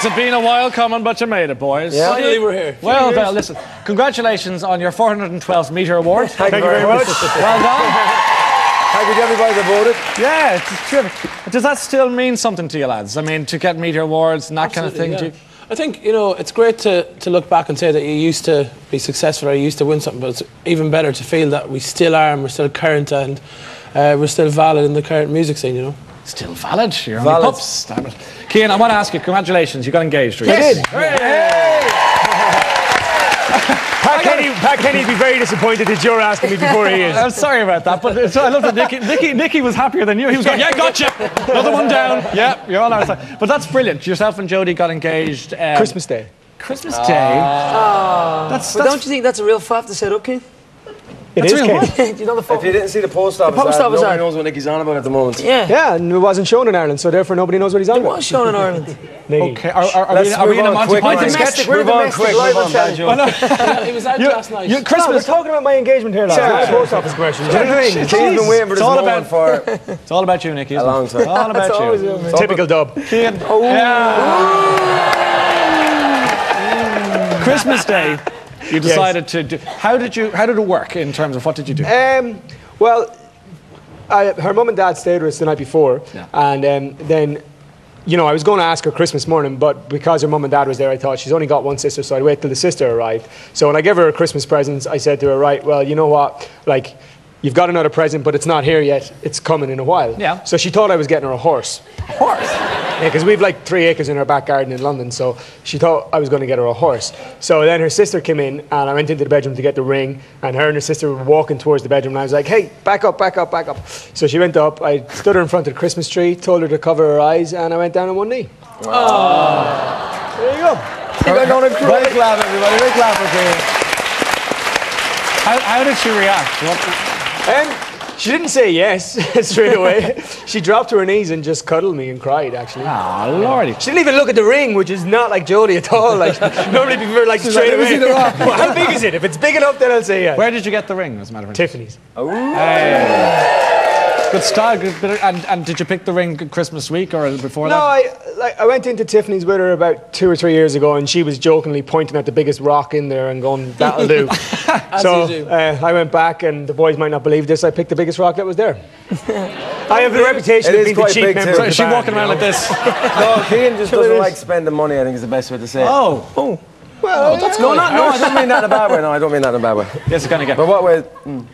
It's been a while coming, but you made it, boys. Yeah. Finally, we're here. Well, listen, congratulations on your 412th metre award. Thank you very much. Well done. Thank you to everybody that voted. Yeah, it's terrific. Does that still mean something to you, lads? I mean, to get media awards and that kind of thing? Yeah. I think, you know, it's great to look back and say that you used to be successful or you used to win something, but it's even better to feel that we still are and we're still current and we're still valid in the current music scene, you know. Still valid? You're only pups. Damn it. Cian, I want to ask you, congratulations, you got engaged. Yes. You did. Pat Kenny'd be very disappointed that you're asking me before he is. I'm sorry about that, but I love that Nicky was happier than you. He was going, yeah, gotcha. Another one down. Yeah, you're on our side. But that's brilliant. Yourself and Jodie got engaged. Christmas Day. Christmas Day. But don't you think that's a real faff to set up, Ken? It is, Ken. Do you know the If you didn't see the post office, nobody knows what Nicky's on about at the moment. Yeah. Yeah, and it wasn't shown in Ireland, so therefore nobody knows what he's on about. It was shown in Ireland. Okay, are we in a Monty Python sketch? We're domestic libel challenge. It was out last night. Christmas. We're talking about my engagement here, lads. Not the post office commercial. Do you know what I mean? He's been waiting for this moment for It's all about you, Nicky. a long time. It's all about you. Typical dub. Cian. Christmas Day. You decided to do. How did it work in terms of what did you do? Well, her mum and dad stayed with us the night before, and then, you know, I was going to ask her Christmas morning, but because her mum and dad was there, I thought she's only got one sister, so I'd wait till the sister arrived. So when I gave her her Christmas presents, I said to her, right, well, you know what, like, you've got another present, but it's not here yet. It's coming in a while. Yeah. So she thought I was getting her a horse. A horse? Yeah, because we've like 3 acres in our back garden in London, so she thought I was going to get her a horse. So then her sister came in, and I went into the bedroom to get the ring, and her and her sister were walking towards the bedroom, and I was like, hey, back up, back up, back up. So she went up, I stood her in front of the Christmas tree, told her to cover her eyes, and I went down on one knee. Oh. There you go. Big clap, everybody. Big clap for Cian. How did she react? She didn't say yes straight away. She dropped to her knees and just cuddled me and cried, actually. Oh, lordy. She didn't even look at the ring, which is not like Jodie at all. Like, normally people are like straight away. Well, how big is it? If it's big enough, then I'll say yes. Where did you get the ring, as a matter of fact? Tiffany's. Oh. Good style. And did you pick the ring Christmas week or before that? No, I went into Tiffany's with her about 2 or 3 years ago, and she was jokingly pointing at the biggest rock in there and going, that'll do. So I went back, and the boys might not believe this, I picked the biggest rock that was there. I have the reputation of being the cheap member of the Is she band, walking around like this? No, Cian just doesn't like spending money, I think is the best way to say it. Oh. Well, that's No, I don't mean that in a bad way. No, I don't mean that in a bad way. Yes, it's going to get. But what way?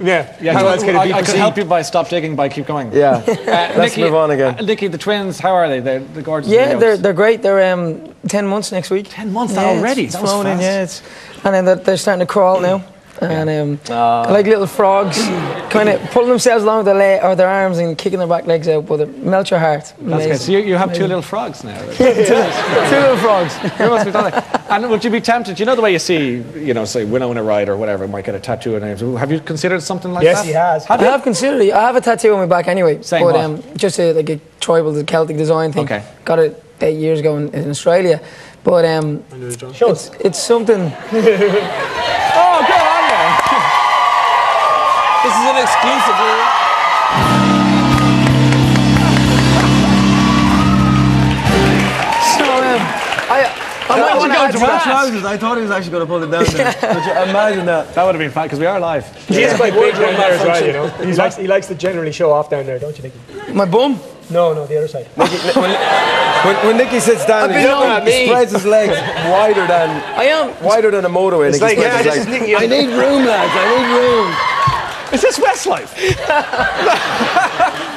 Yeah. How else can it be? I could help you by stop digging by keep going. Yeah. Let's move on again. Nicky, the twins, how are they? They're gorgeous. Yeah, they're great. They're 10 months next week. 10 months already? It's flown in, yeah. And then they're starting to crawl now. And they're like little frogs, kind of pulling themselves along with their arms and kicking their back legs out, but it melts your heart. That's good. So you have 2 little frogs now. 2 little frogs. You must be done. And would you be tempted? You know the way you see, you know, say Winona Ryder or whatever might get a tattoo on her. Have you considered something like that? Yes, he has. I have considered it. I have a tattattoo on my back anyway. Saying but just like a tribal Celtic design thing. Okay. Got it 8 years ago in Australia. But it's something. Oh, go on there. This is an exclusive. So I might want to add to that. I thought he was actually going to pull it down there. Could you imagine that? That would have been fun because we are live. He is quite big down there as well, you know. He likes to generally show off down there, don't you, Nicky? My bum? No, the other side. When Nicky sits down, he spreads his legs wider than a motorway. It's like, this is Nicky. I need room, lads. I need room. Is this Westlife?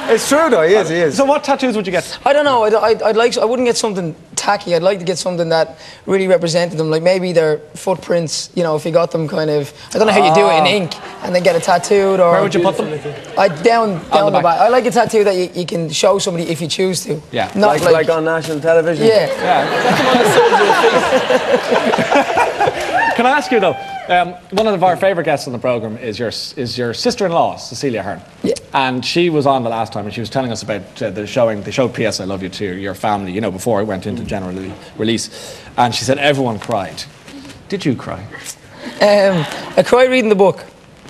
It's true though, he is. So what tattoos would you get? I don't know. I wouldn't get something tacky. I'd like to get something that really represented them. Like maybe their footprints. You know, if you got them kind of. I don't know how you do it in ink and then get it tattooed. Or where would you put them? Down the back. I like a tattoo that you can show somebody if you choose to. Yeah. Not like on national television. Yeah. Can I ask you though? One of our favourite guests on the programme is your sister-in-law, Cecilia Hearn. Yeah. And she was on the last time, and she was telling us about they showed P.S. I Love You to your family, you know, before it went into general release. And she said everyone cried. Did you cry? I cried reading the book.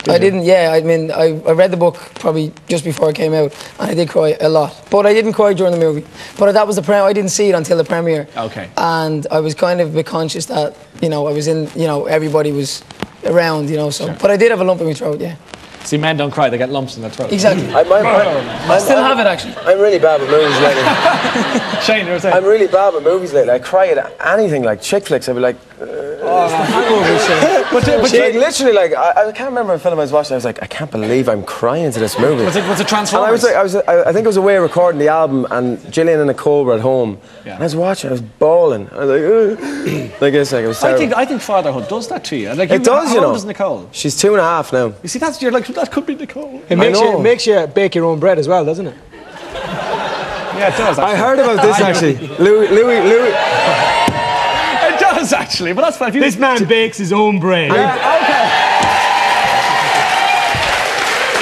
I didn't. Yeah, I mean, I read the book probably just before it came out, and I did cry a lot. But I didn't cry during the movie. But that was the I didn't see it until the premiere. Okay. And I was kind of a bit conscious that I was in. Everybody was around. So. Sure. But I did have a lump in my throat. Yeah. See, men don't cry; they get lumps in their throat. Exactly. I still have it actually. I'm really bad with movies lately. Shane, you're saying? I'm really bad with movies lately. I cry at anything like chick flicks. I'd be like. But literally, like, I can't remember a film I was watching. I was like, I can't believe I'm crying to this movie. Was it Transformers? And I think I was away recording the album, and Gillian and Nicole were at home. Yeah. And I was watching. I was bawling. I was like, it was terrible. I think fatherhood does that to you. Like, it does, How old is Nicole? She's 2.5 now. You see, you're like, that could be Nicole. It makes you bake your own bread as well, doesn't it? Yeah, it does. Actually. I heard about this actually. Louis. It does actually, but that's fine. This man bakes his own bread. Yeah,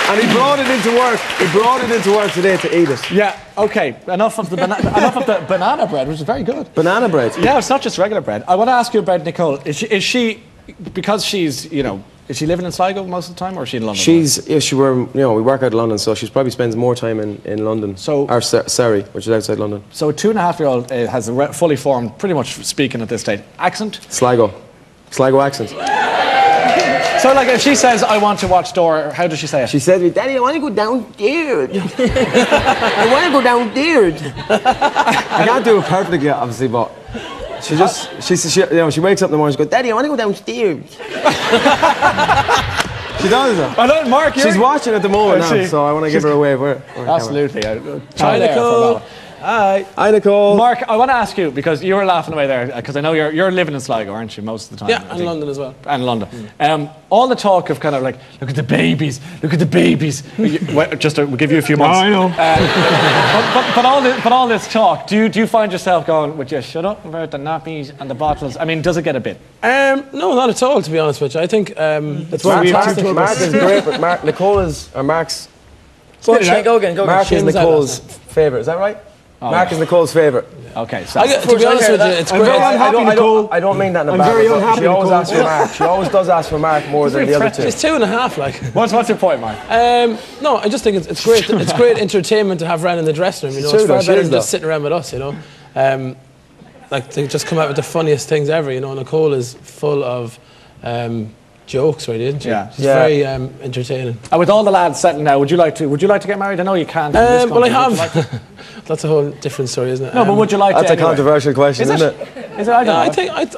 okay. And he brought it into work. He brought it into work today to eat it. Yeah, okay. Enough of the banana bread, which is very good. Banana bread? Yeah, it's not just regular bread. I want to ask you about Nicole. Is she because she's, is she living in Sligo most of the time, or is she in London? We work out of London, so she probably spends more time in London. Or Surrey, which is outside London. So a 2.5-year-old has a fully formed, pretty much speaking at this stage, accent? Sligo accent. So, like, if she says, I want to watch Dora, how does she say it? She said to me, Daddy, I want to go downstairs. I want to go downstairs. I can't do it perfectly yet, obviously, but she wakes up in the morning and she goes, Daddy, I want to go downstairs. She does that. I know, Mark, she's watching at the moment now, so I want to give her a wave. Absolutely. Hi, Nicole. Hi, Nicole. Mark, I want to ask you, because you were laughing away there, because I know you're living in Sligo, aren't you, most of the time? Yeah, and London as well. And London. All the talk of kind of like, look at the babies. Just to give you a few months. I know. But all this talk, do you find yourself going, would you shut up about the nappies and the bottles? I mean, does it get a bit? No, not at all, to be honest with you. I think that's why Mark is great, but Mark's. Go again. Mark is Nicole's favourite, is that right? Mark is Nicole's favourite. Okay, so to be honest with you, it's great. I don't mean that in a bad way. She always asks for Mark. She always does ask for Mark more than the other two. She's 2.5, like. What's your point, Mark? No, I just think it's great. It's great entertainment to have around in the dressing room. It's far better than just sitting around with us. Like they just come out with the funniest things ever. Nicole is full of jokes, really, isn't she? Yeah. She's very entertaining. And with all the lads settling now, would you like to get married? I know you can't. Well, I have. That's a whole different story, isn't it? No, but would you like that's to? That's a controversial question, isn't it? Is it? I don't know.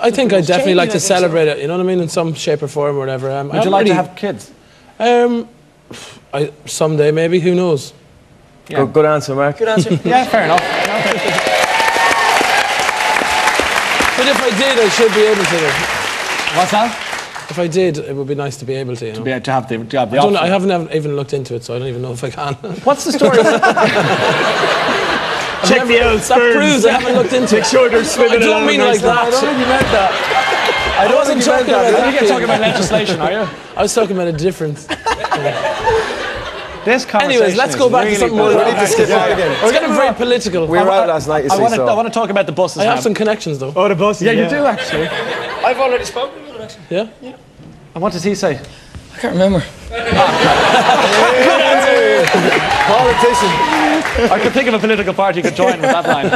I think I'd definitely like to celebrate it. You know what I mean, in some shape or form or whatever. Would you like to have kids? Someday, maybe. Who knows? Yeah. Good answer, Mark. Good answer. Yeah, fair enough. But if I did, I should be able to. What's that? If I did, it would be nice to be able to. To have the I haven't even looked into it, so I don't even know if I can. What's the story? Check the old That proves I haven't looked into it. Make sure they're swimming. I don't mean like that. I don't think you meant that. I wasn't talking about that. You're talking about legislation, are you? I was talking about a difference. This conversation. Anyways, let's go back to something more. We need to skip out again. We're getting very political. We were out last night, I want to talk about the buses. I have some connections, though. Oh, the buses. Yeah, you do actually. I've already spoken about it, actually. Yeah? And what does he say? I can't remember. Politician. I could think of a political party you could join with that line.